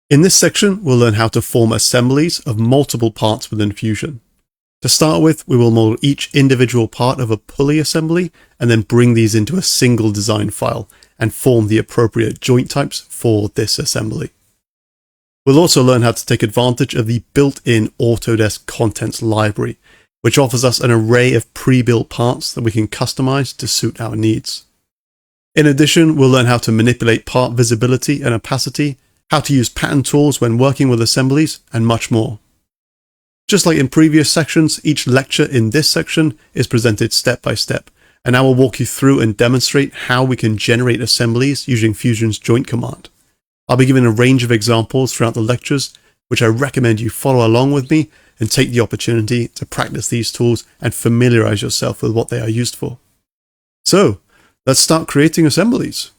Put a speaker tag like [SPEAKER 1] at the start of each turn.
[SPEAKER 1] In this section, we'll learn how to form assemblies of multiple parts within Fusion. To start with, we will model each individual part of a pulley assembly and then bring these into a single design file and form the appropriate joint types for this assembly. We'll also learn how to take advantage of the built-in Autodesk Contents Library, which offers us an array of pre-built parts that we can customize to suit our needs. In addition, we'll learn how to manipulate part visibility and opacity, how to use pattern tools when working with assemblies, and much more. Just like in previous sections, each lecture in this section is presented step by step, and I will walk you through and demonstrate how we can generate assemblies using Fusion's joint command. I'll be giving a range of examples throughout the lectures, which I recommend you follow along with me and take the opportunity to practice these tools and familiarize yourself with what they are used for. So, let's start creating assemblies.